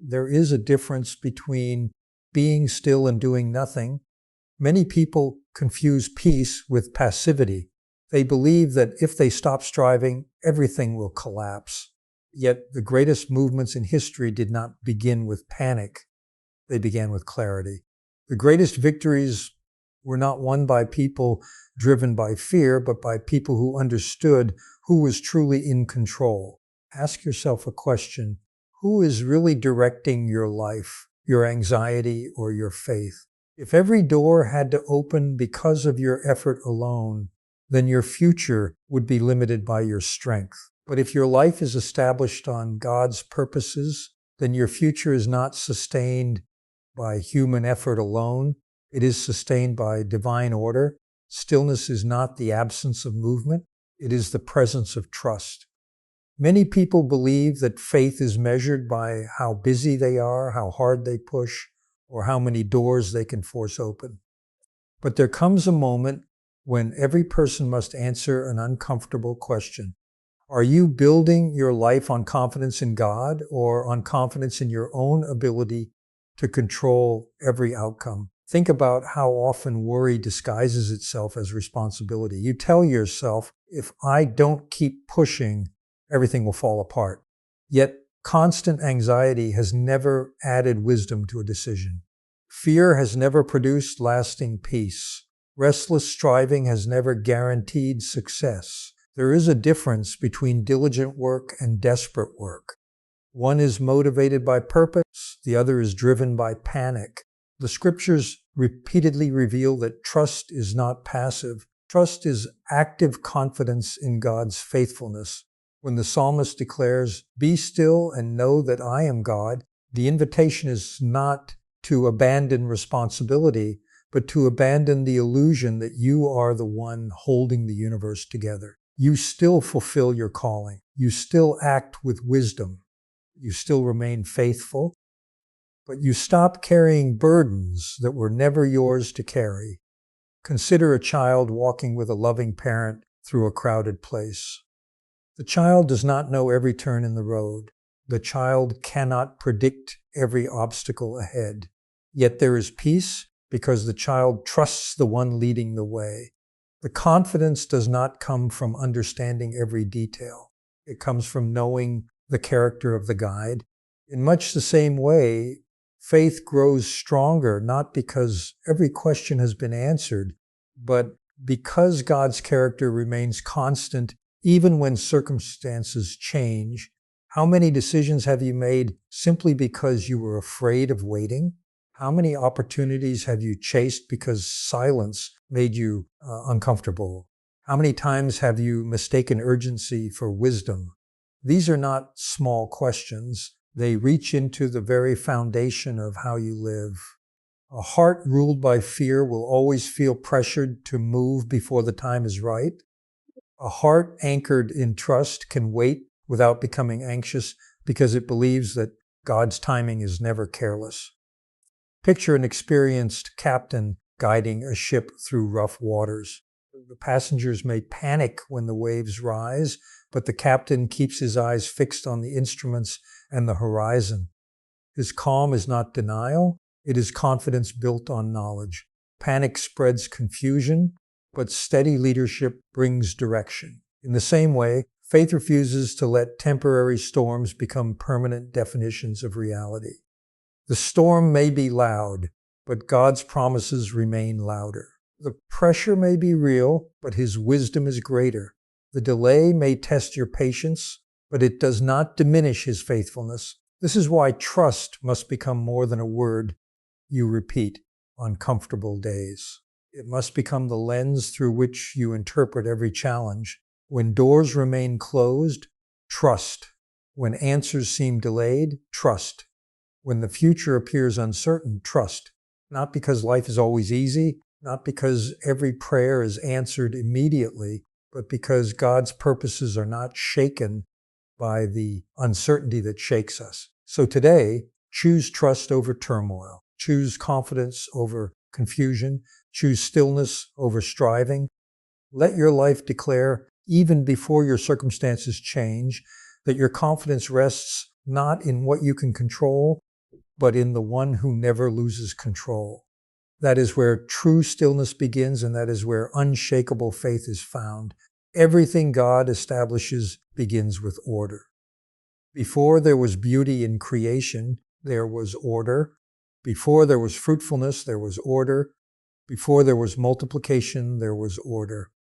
there is a difference between being still and doing nothing. Many people confuse peace with passivity. They believe that if they stop striving, everything will collapse. Yet the greatest movements in history did not begin with panic. They began with clarity. The greatest victories were not won by people driven by fear, but by people who understood who was truly in control. Ask yourself a question. Who is really directing your life, your anxiety, or your faith? If every door had to open because of your effort alone, then your future would be limited by your strength. But if your life is established on God's purposes, then your future is not sustained by human effort alone. It is sustained by divine order. Stillness is not the absence of movement. It is the presence of trust. Many people believe that faith is measured by how busy they are, how hard they push, or how many doors they can force open. But there comes a moment when every person must answer an uncomfortable question. Are you building your life on confidence in God or on confidence in your own ability to control every outcome? Think about how often worry disguises itself as responsibility. You tell yourself, if I don't keep pushing, everything will fall apart. Yet constant anxiety has never added wisdom to a decision. Fear has never produced lasting peace. Restless striving has never guaranteed success. There is a difference between diligent work and desperate work. One is motivated by purpose, the other is driven by panic. The scriptures repeatedly reveal that trust is not passive. Trust is active confidence in God's faithfulness. When the psalmist declares, "Be still and know that I am God," the invitation is not to abandon responsibility, but to abandon the illusion that you are the one holding the universe together. You still fulfill your calling. You still act with wisdom. You still remain faithful, but you stop carrying burdens that were never yours to carry. Consider a child walking with a loving parent through a crowded place. The child does not know every turn in the road. The child cannot predict every obstacle ahead. Yet there is peace because the child trusts the one leading the way. The confidence does not come from understanding every detail. It comes from knowing the character of the guide. In much the same way, faith grows stronger not because every question has been answered, but because God's character remains constant even when circumstances change. How many decisions have you made simply because you were afraid of waiting? How many opportunities have you chased because silence made you uncomfortable? How many times have you mistaken urgency for wisdom? These are not small questions. They reach into the very foundation of how you live. A heart ruled by fear will always feel pressured to move before the time is right. A heart anchored in trust can wait without becoming anxious because it believes that God's timing is never careless. Picture an experienced captain guiding a ship through rough waters. The passengers may panic when the waves rise, but the captain keeps his eyes fixed on the instruments and the horizon. His calm is not denial, it is confidence built on knowledge. Panic spreads confusion, but steady leadership brings direction. In the same way, faith refuses to let temporary storms become permanent definitions of reality. The storm may be loud, but God's promises remain louder. The pressure may be real, but His wisdom is greater. The delay may test your patience, but it does not diminish His faithfulness. This is why trust must become more than a word you repeat on comfortable days. It must become the lens through which you interpret every challenge. When doors remain closed, trust. When answers seem delayed, trust. When the future appears uncertain, trust. Not because life is always easy, not because every prayer is answered immediately, but because God's purposes are not shaken by the uncertainty that shakes us. So today, choose trust over turmoil. Choose confidence over confusion. Choose stillness over striving. Let your life declare, even before your circumstances change, that your confidence rests not in what you can control, but in the one who never loses control. That is where true stillness begins, and that is where unshakable faith is found. Everything God establishes begins with order. Before there was beauty in creation, there was order. Before there was fruitfulness, there was order. Before there was multiplication, there was order.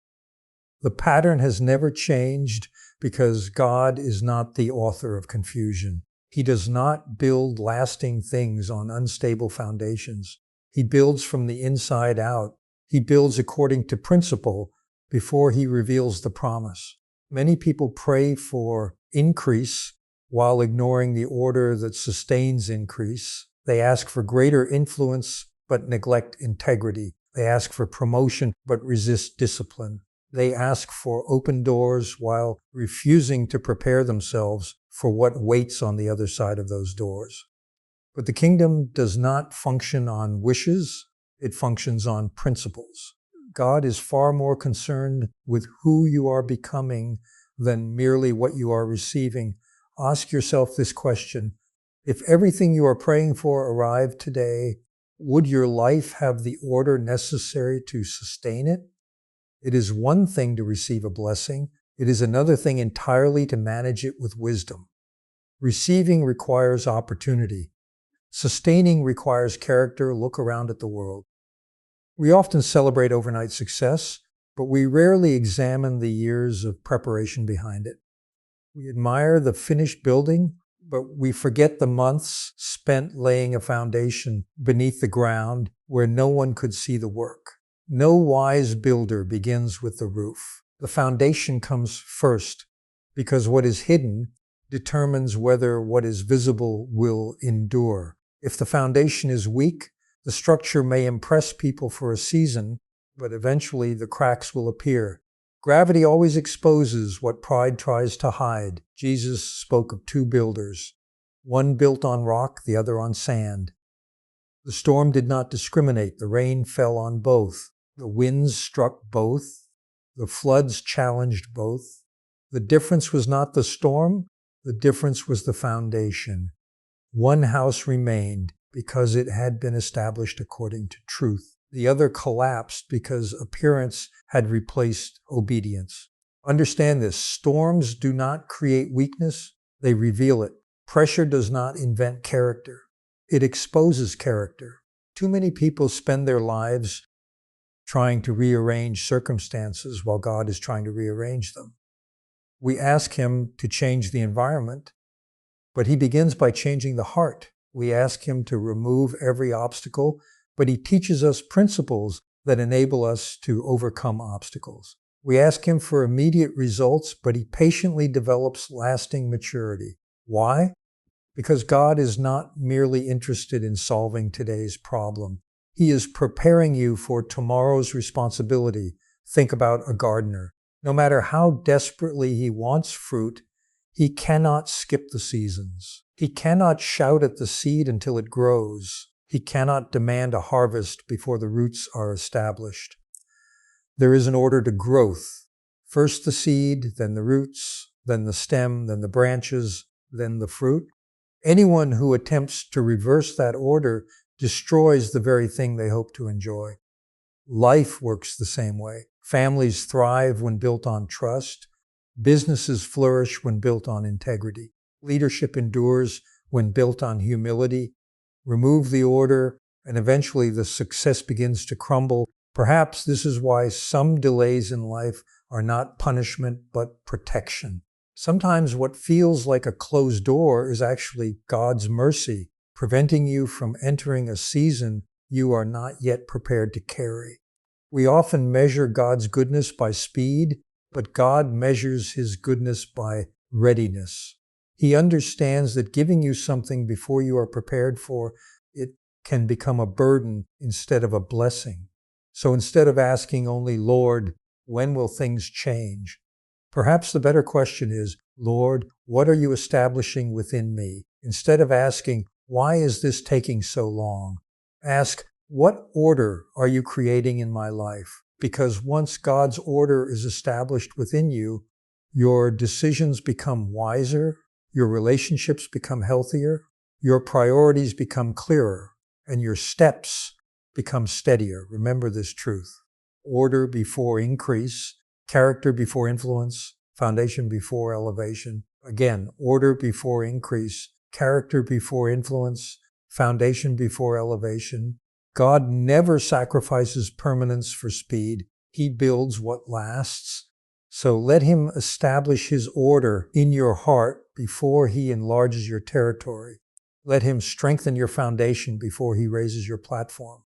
The pattern has never changed because God is not the author of confusion. He does not build lasting things on unstable foundations. He builds from the inside out. He builds according to principle before he reveals the promise. Many people pray for increase while ignoring the order that sustains increase. They ask for greater influence but neglect integrity. They ask for promotion but resist discipline. They ask for open doors while refusing to prepare themselves for what waits on the other side of those doors. But the kingdom does not function on wishes, it functions on principles. God is far more concerned with who you are becoming than merely what you are receiving. Ask yourself this question: if everything you are praying for arrived today, would your life have the order necessary to sustain it? It is one thing to receive a blessing. It is another thing entirely to manage it with wisdom. Receiving requires opportunity. Sustaining requires character. Look around at the world. We often celebrate overnight success, but we rarely examine the years of preparation behind it. We admire the finished building, but we forget the months spent laying a foundation beneath the ground where no one could see the work. No wise builder begins with the roof. The foundation comes first, because what is hidden determines whether what is visible will endure. If the foundation is weak, the structure may impress people for a season, but eventually the cracks will appear. Gravity always exposes what pride tries to hide. Jesus spoke of two builders, one built on rock, the other on sand. The storm did not discriminate. The rain fell on both. The winds struck both. The floods challenged both. The difference was not the storm. The difference was the foundation. One house remained because it had been established according to truth. The other collapsed because appearance had replaced obedience. Understand this: storms do not create weakness, they reveal it. Pressure does not invent character, it exposes character. Too many people spend their lives trying to rearrange circumstances while God is trying to rearrange them. We ask Him to change the environment, but He begins by changing the heart. We ask Him to remove every obstacle, but He teaches us principles that enable us to overcome obstacles. We ask Him for immediate results, but He patiently develops lasting maturity. Why? Because God is not merely interested in solving today's problem. He is preparing you for tomorrow's responsibility. Think about a gardener. No matter how desperately he wants fruit, he cannot skip the seasons. He cannot shout at the seed until it grows. He cannot demand a harvest before the roots are established. There is an order to growth. First the seed, then the roots, then the stem, then the branches, then the fruit. Anyone who attempts to reverse that order destroys the very thing they hope to enjoy. Life works the same way. Families thrive when built on trust. Businesses flourish when built on integrity. Leadership endures when built on humility. Remove the order, and eventually the success begins to crumble. Perhaps this is why some delays in life are not punishment, but protection. Sometimes what feels like a closed door is actually God's mercy, preventing you from entering a season you are not yet prepared to carry. We often measure God's goodness by speed, but God measures His goodness by readiness. He understands that giving you something before you are prepared for it can become a burden instead of a blessing. So instead of asking only, "Lord, when will things change?" perhaps the better question is, "Lord, what are you establishing within me?" Instead of asking, "Why is this taking so long?" ask, "What order are you creating in my life?" Because once God's order is established within you, your decisions become wiser, your relationships become healthier, Your priorities become clearer, and your steps become steadier. Remember this truth. Order before increase, character before influence, foundation before elevation. Again, order before increase, character before influence, foundation before elevation. God never sacrifices permanence for speed. He builds what lasts. So let him establish his order in your heart before he enlarges your territory. Let him strengthen your foundation before he raises your platform.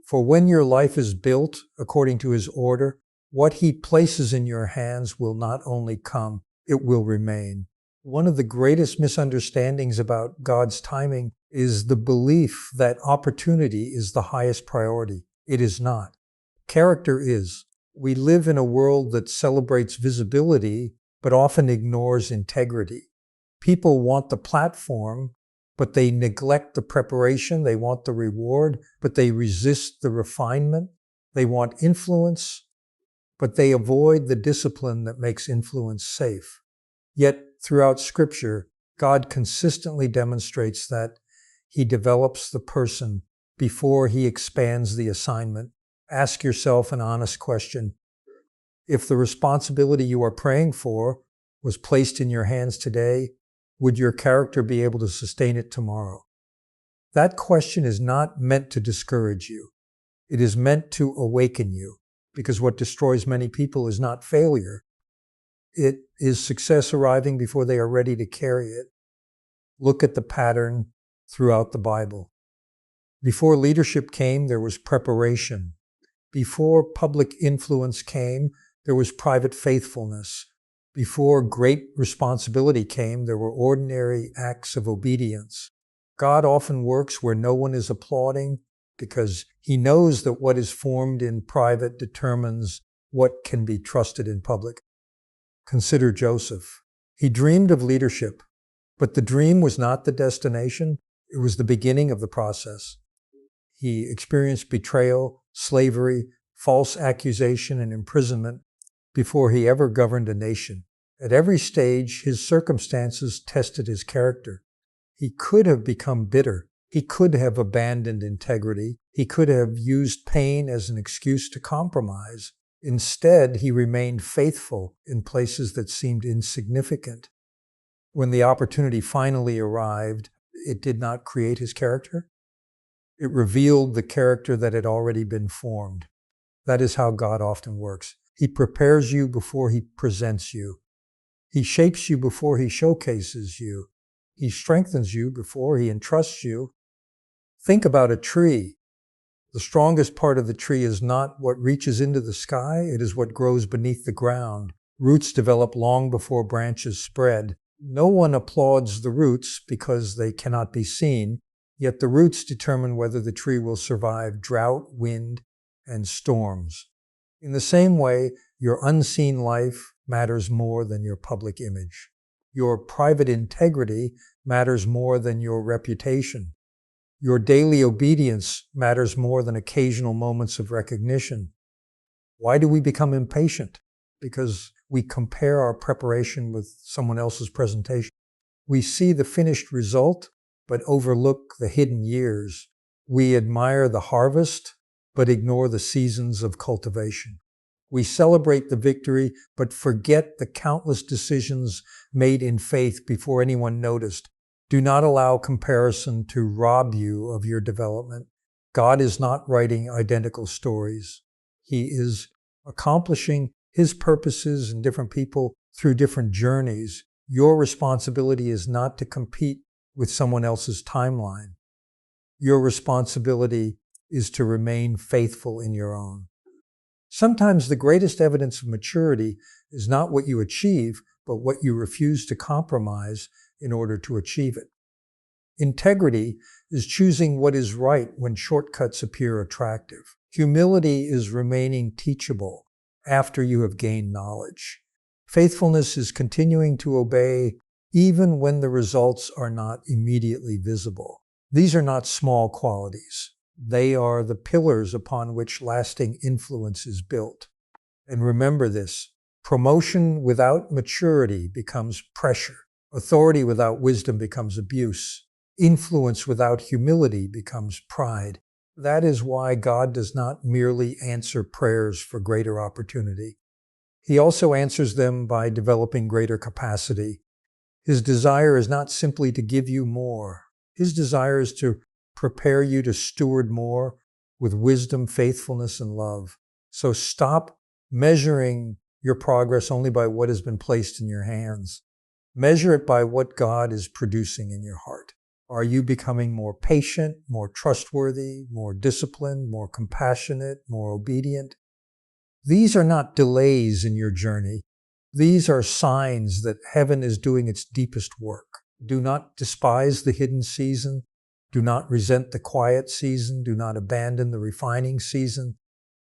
For when your life is built according to his order, what he places in your hands will not only come, it will remain. One of the greatest misunderstandings about God's timing is the belief that opportunity is the highest priority. It is not. Character is. We live in a world that celebrates visibility, but often ignores integrity. People want the platform, but they neglect the preparation. They want the reward, but they resist the refinement. They want influence, but they avoid the discipline that makes influence safe. Yet, throughout Scripture, God consistently demonstrates that he develops the person before he expands the assignment. Ask yourself an honest question. If the responsibility you are praying for was placed in your hands today, would your character be able to sustain it tomorrow? That question is not meant to discourage you. It is meant to awaken you, because what destroys many people is not failure. It is success arriving before they are ready to carry it. Look at the pattern throughout the Bible. Before leadership came, there was preparation. Before public influence came, there was private faithfulness. Before great responsibility came, there were ordinary acts of obedience. God often works where no one is applauding because he knows that what is formed in private determines what can be trusted in public. Consider Joseph. He dreamed of leadership, but the dream was not the destination. It was the beginning of the process. He experienced betrayal, slavery, false accusation, and imprisonment before he ever governed a nation. At every stage, his circumstances tested his character. He could have become bitter. He could have abandoned integrity. He could have used pain as an excuse to compromise. Instead, he remained faithful in places that seemed insignificant. When the opportunity finally arrived, it did not create his character. It revealed the character that had already been formed. That is how God often works. He prepares you before he presents you. He shapes you before he showcases you. He strengthens you before he entrusts you. Think about a tree. The strongest part of the tree is not what reaches into the sky, it is what grows beneath the ground. Roots develop long before branches spread. No one applauds the roots because they cannot be seen, yet the roots determine whether the tree will survive drought, wind, and storms. In the same way, your unseen life matters more than your public image. Your private integrity matters more than your reputation. Your daily obedience matters more than occasional moments of recognition. Why do we become impatient? Because we compare our preparation with someone else's presentation. We see the finished result, but overlook the hidden years. We admire the harvest, but ignore the seasons of cultivation. We celebrate the victory, but forget the countless decisions made in faith before anyone noticed. Do not allow comparison to rob you of your development. God is not writing identical stories. He is accomplishing his purposes in different people through different journeys. Your responsibility is not to compete with someone else's timeline. Your responsibility is to remain faithful in your own. Sometimes the greatest evidence of maturity is not what you achieve, but what you refuse to compromise in order to achieve it. Integrity is choosing what is right when shortcuts appear attractive. Humility is remaining teachable after you have gained knowledge. Faithfulness is continuing to obey even when the results are not immediately visible. These are not small qualities. They are the pillars upon which lasting influence is built. And remember this, promotion without maturity becomes pressure. Authority without wisdom becomes abuse. Influence without humility becomes pride. That is why God does not merely answer prayers for greater opportunity. He also answers them by developing greater capacity. His desire is not simply to give you more. His desire is to prepare you to steward more with wisdom, faithfulness, and love. So stop measuring your progress only by what has been placed in your hands. Measure it by what God is producing in your heart. Are you becoming more patient, more trustworthy, more disciplined, more compassionate, more obedient? These are not delays in your journey. These are signs that heaven is doing its deepest work. Do not despise the hidden season. Do not resent the quiet season. Do not abandon the refining season.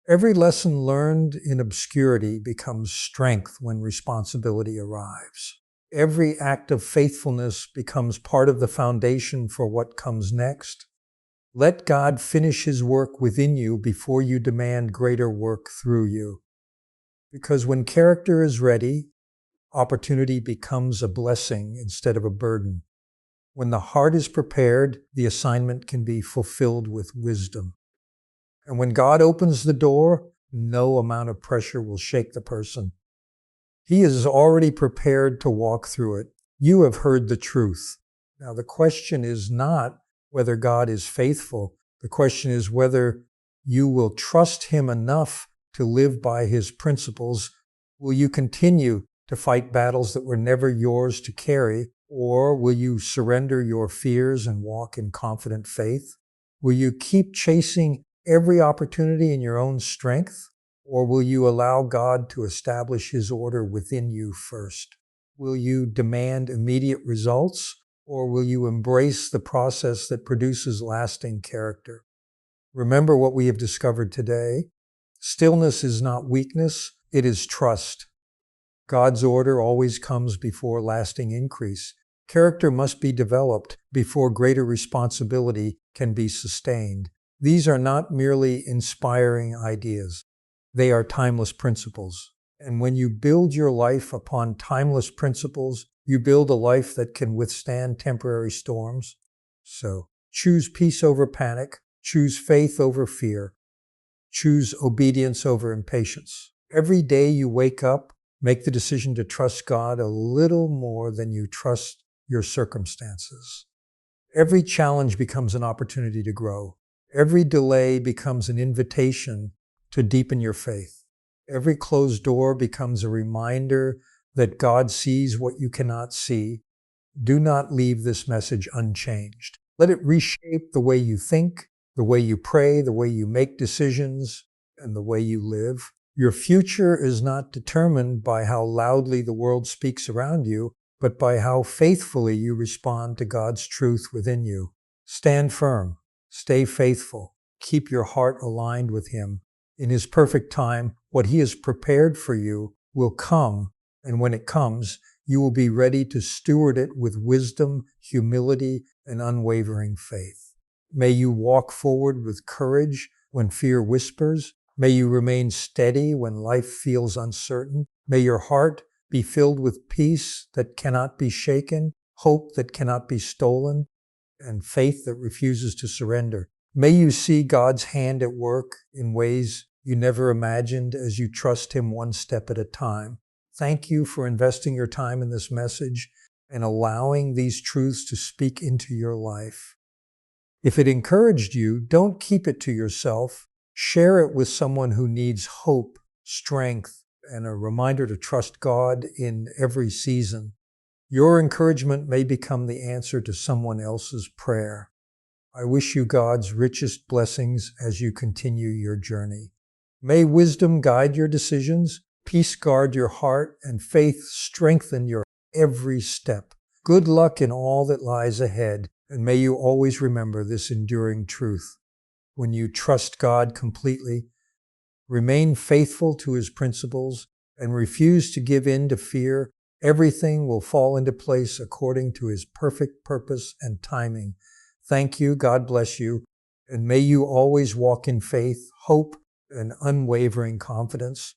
Every lesson learned in obscurity becomes strength when responsibility arrives. Every act of faithfulness becomes part of the foundation for what comes next. Let God finish His work within you before you demand greater work through you. Because when character is ready, opportunity becomes a blessing instead of a burden. When the heart is prepared, the assignment can be fulfilled with wisdom. And when God opens the door, no amount of pressure will shake the person. He is already prepared to walk through it. You have heard the truth. Now, the question is not whether God is faithful. The question is whether you will trust Him enough to live by His principles. Will you continue to fight battles that were never yours to carry, or will you surrender your fears and walk in confident faith? Will you keep chasing every opportunity in your own strength? Or will you allow God to establish His order within you first? Will you demand immediate results, or will you embrace the process that produces lasting character? Remember what we have discovered today. Stillness is not weakness, it is trust. God's order always comes before lasting increase. Character must be developed before greater responsibility can be sustained. These are not merely inspiring ideas. They are timeless principles. And when you build your life upon timeless principles, you build a life that can withstand temporary storms. So choose peace over panic, choose faith over fear, choose obedience over impatience. Every day you wake up, make the decision to trust God a little more than you trust your circumstances. Every challenge becomes an opportunity to grow. Every delay becomes an invitation to deepen your faith. Every closed door becomes a reminder that God sees what you cannot see. Do not leave this message unchanged. Let it reshape the way you think, the way you pray, the way you make decisions, and the way you live. Your future is not determined by how loudly the world speaks around you, but by how faithfully you respond to God's truth within you. Stand firm. Stay faithful. Keep your heart aligned with Him. In His perfect time, what He has prepared for you will come, and when it comes, you will be ready to steward it with wisdom, humility, and unwavering faith. May you walk forward with courage when fear whispers. May you remain steady when life feels uncertain. May your heart be filled with peace that cannot be shaken, hope that cannot be stolen, and faith that refuses to surrender. May you see God's hand at work in ways you never imagined as you trust Him one step at a time. Thank you for investing your time in this message and allowing these truths to speak into your life. If it encouraged you, don't keep it to yourself. Share it with someone who needs hope, strength, and a reminder to trust God in every season. Your encouragement may become the answer to someone else's prayer. I wish you God's richest blessings as you continue your journey. May wisdom guide your decisions, peace guard your heart, and faith strengthen your every step. Good luck in all that lies ahead, and may you always remember this enduring truth. When you trust God completely, remain faithful to His principles, and refuse to give in to fear, everything will fall into place according to His perfect purpose and timing. Thank you, God bless you, and may you always walk in faith, hope, and unwavering confidence.